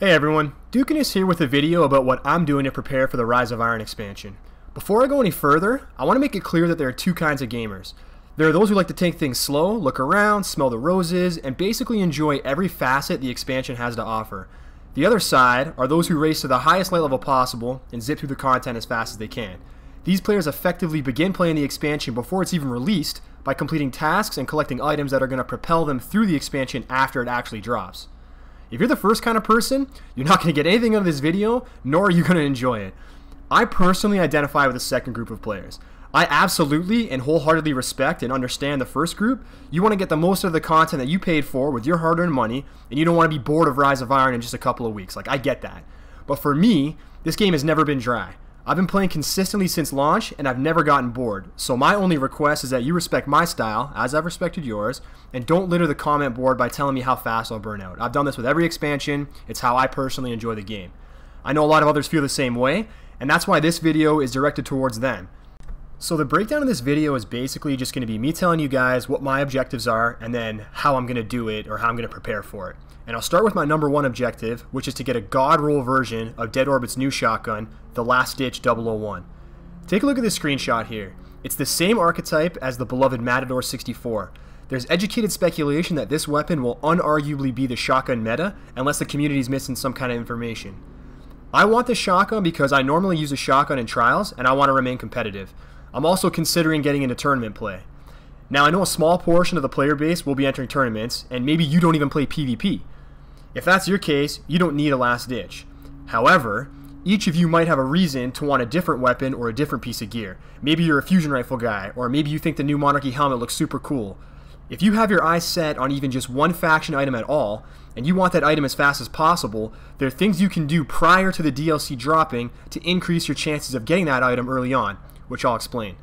Hey everyone, Dukaness here with a video about what I'm doing to prepare for the Rise of Iron expansion. Before I go any further, I want to make it clear that there are two kinds of gamers. There are those who like to take things slow, look around, smell the roses, and basically enjoy every facet the expansion has to offer. The other side are those who race to the highest light level possible and zip through the content as fast as they can. These players effectively begin playing the expansion before it's even released by completing tasks and collecting items that are going to propel them through the expansion after it actually drops. If you're the first kind of person, you're not going to get anything out of this video, nor are you going to enjoy it. I personally identify with the second group of players. I absolutely and wholeheartedly respect and understand the first group. You want to get the most of the content that you paid for with your hard-earned money, and you don't want to be bored of Rise of Iron in just a couple of weeks. I get that. But for me, this game has never been dry. I've been playing consistently since launch, and I've never gotten bored. So my only request is that you respect my style, as I've respected yours, and don't litter the comment board by telling me how fast I'll burn out. I've done this with every expansion. It's how I personally enjoy the game. I know a lot of others feel the same way, and that's why this video is directed towards them. So the breakdown of this video is basically just going to be me telling you guys what my objectives are, and then how I'm going to do it, or how I'm going to prepare for it. And I'll start with my number one objective, which is to get a god roll version of Dead Orbit's new shotgun, the Last Ditch 001. Take a look at this screenshot here. It's the same archetype as the beloved Matador 64. There's educated speculation that this weapon will unarguably be the shotgun meta, unless the community's missing some kind of information. I want this shotgun because I normally use a shotgun in trials, and I want to remain competitive. I'm also considering getting into tournament play. Now I know a small portion of the player base will be entering tournaments, and maybe you don't even play PvP. If that's your case, you don't need a Last Ditch. However, each of you might have a reason to want a different weapon or a different piece of gear. Maybe you're a fusion rifle guy, or maybe you think the new Monarchy helmet looks super cool. If you have your eyes set on even just one faction item at all, and you want that item as fast as possible, there are things you can do prior to the DLC dropping to increase your chances of getting that item early on, which I'll explain.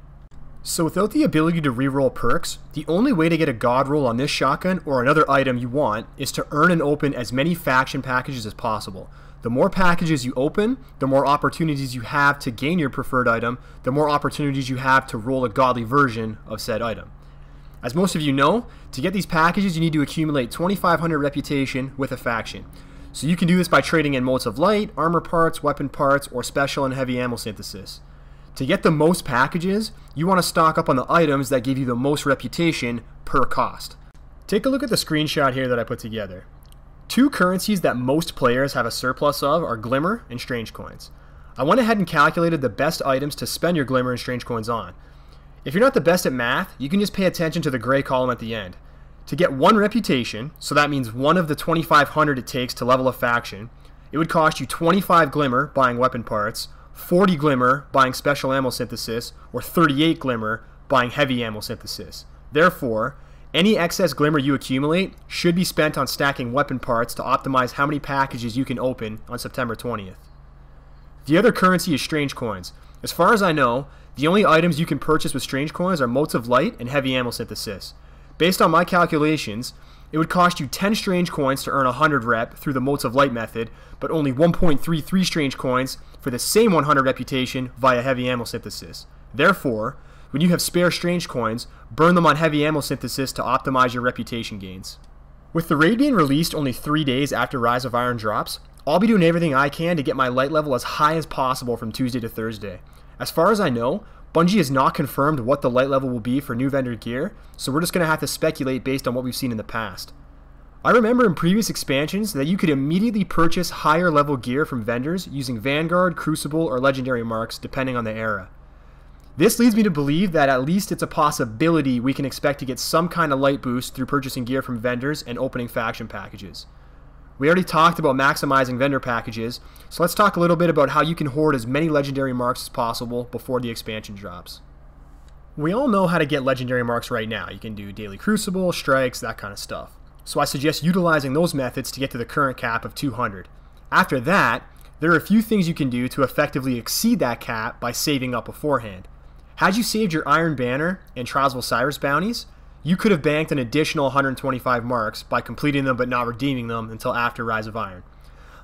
So without the ability to reroll perks, the only way to get a god roll on this shotgun or another item you want is to earn and open as many faction packages as possible. The more packages you open, the more opportunities you have to gain your preferred item, the more opportunities you have to roll a godly version of said item. As most of you know, to get these packages you need to accumulate 2,500 reputation with a faction. So you can do this by trading in motes of light, armor parts, weapon parts, or special and heavy ammo synthesis. To get the most packages, you want to stock up on the items that give you the most reputation per cost. Take a look at the screenshot here that I put together. Two currencies that most players have a surplus of are Glimmer and Strange Coins. I went ahead and calculated the best items to spend your Glimmer and Strange Coins on. If you're not the best at math, you can just pay attention to the gray column at the end. To get one reputation, so that means one of the 2,500 it takes to level a faction, it would cost you 25 Glimmer buying weapon parts, 40 Glimmer buying special ammo synthesis, or 38 Glimmer buying heavy ammo synthesis. Therefore, any excess Glimmer you accumulate should be spent on stacking weapon parts to optimize how many packages you can open on September 20th. The other currency is Strange Coins. As far as I know, the only items you can purchase with Strange Coins are motes of light and heavy ammo synthesis. Based on my calculations, it would cost you 10 Strange Coins to earn 100 rep through the motes of light method, but only 1.33 Strange Coins for the same 100 reputation via heavy ammo synthesis. Therefore, when you have spare Strange Coins, burn them on heavy ammo synthesis to optimize your reputation gains. With the raid being released only 3 days after Rise of Iron drops, I'll be doing everything I can to get my light level as high as possible from Tuesday to Thursday. As far as I know, Bungie has not confirmed what the light level will be for new vendor gear, so we're just going to have to speculate based on what we've seen in the past. I remember in previous expansions that you could immediately purchase higher level gear from vendors using Vanguard, Crucible, or Legendary marks depending on the era. This leads me to believe that at least it's a possibility we can expect to get some kind of light boost through purchasing gear from vendors and opening faction packages. We already talked about maximizing vendor packages, so let's talk a little bit about how you can hoard as many legendary marks as possible before the expansion drops. We all know how to get legendary marks right now. You can do daily crucible, strikes, that kind of stuff. So I suggest utilizing those methods to get to the current cap of 200. After that, there are a few things you can do to effectively exceed that cap by saving up beforehand. Had you saved your Iron Banner and Trials of Osiris bounties, you could have banked an additional 125 marks by completing them but not redeeming them until after Rise of Iron.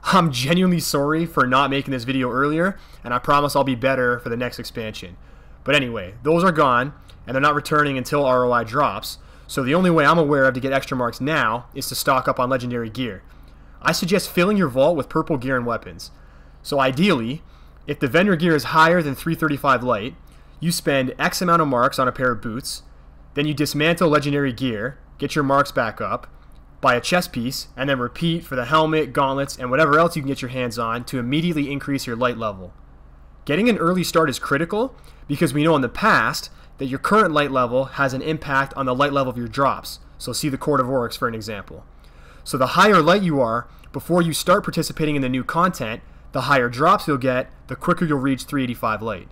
I'm genuinely sorry for not making this video earlier, and I promise I'll be better for the next expansion. But anyway, those are gone, and they're not returning until ROI drops, so the only way I'm aware of to get extra marks now is to stock up on legendary gear. I suggest filling your vault with purple gear and weapons. So ideally, if the vendor gear is higher than 335 light, you spend X amount of marks on a pair of boots, then you dismantle legendary gear, get your marks back up, buy a chest piece, and then repeat for the helmet, gauntlets, and whatever else you can get your hands on to immediately increase your light level. Getting an early start is critical because we know in the past that your current light level has an impact on the light level of your drops. So see the Court of Oryx for an example. So the higher light you are before you start participating in the new content, the higher drops you'll get, the quicker you'll reach 385 light.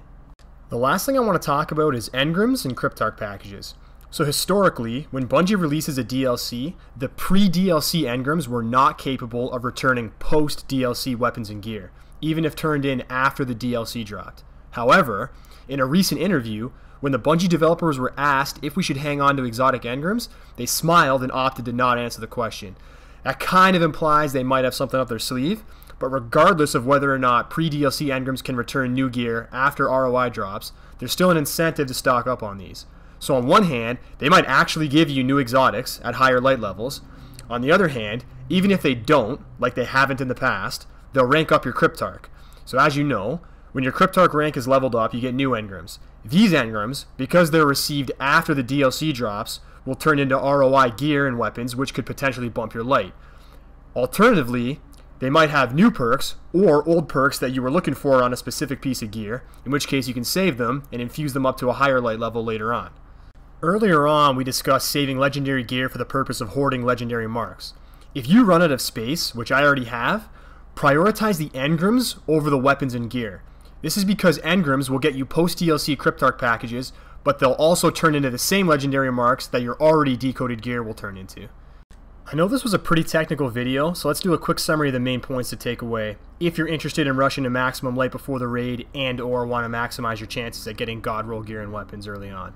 The last thing I want to talk about is engrams and cryptarch packages. So historically, when Bungie releases a DLC, the pre-DLC engrams were not capable of returning post-DLC weapons and gear, even if turned in after the DLC dropped. However, in a recent interview, when the Bungie developers were asked if we should hang on to exotic engrams, they smiled and opted to not answer the question. That kind of implies they might have something up their sleeve, but regardless of whether or not pre-DLC engrams can return new gear after ROI drops, there's still an incentive to stock up on these. So on one hand, they might actually give you new exotics at higher light levels. On the other hand, even if they don't, like they haven't in the past, they'll rank up your cryptarch. So as you know, when your cryptarch rank is leveled up, you get new engrams. These engrams, because they're received after the DLC drops, will turn into ROI gear and weapons, which could potentially bump your light. Alternatively, they might have new perks or old perks that you were looking for on a specific piece of gear, in which case you can save them and infuse them up to a higher light level later on. Earlier on, we discussed saving legendary gear for the purpose of hoarding legendary marks. If you run out of space, which I already have, prioritize the engrams over the weapons and gear. This is because engrams will get you post-DLC cryptarch packages, but they'll also turn into the same legendary marks that your already decoded gear will turn into. I know this was a pretty technical video, so let's do a quick summary of the main points to take away if you're interested in rushing to maximum light before the raid and or want to maximize your chances at getting god roll gear and weapons early on.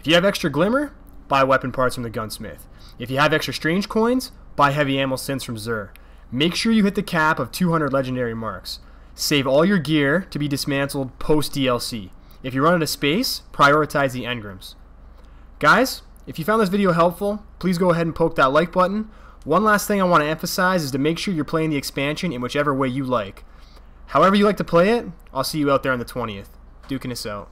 If you have extra glimmer, buy weapon parts from the gunsmith. If you have extra strange coins, buy heavy ammo synths from Xur. Make sure you hit the cap of 200 legendary marks. Save all your gear to be dismantled post DLC. If you run out of space, prioritize the engrams. Guys, if you found this video helpful, please go ahead and poke that like button. One last thing I want to emphasize is to make sure you're playing the expansion in whichever way you like. However you like to play it, I'll see you out there on the 20th. Dukaness out.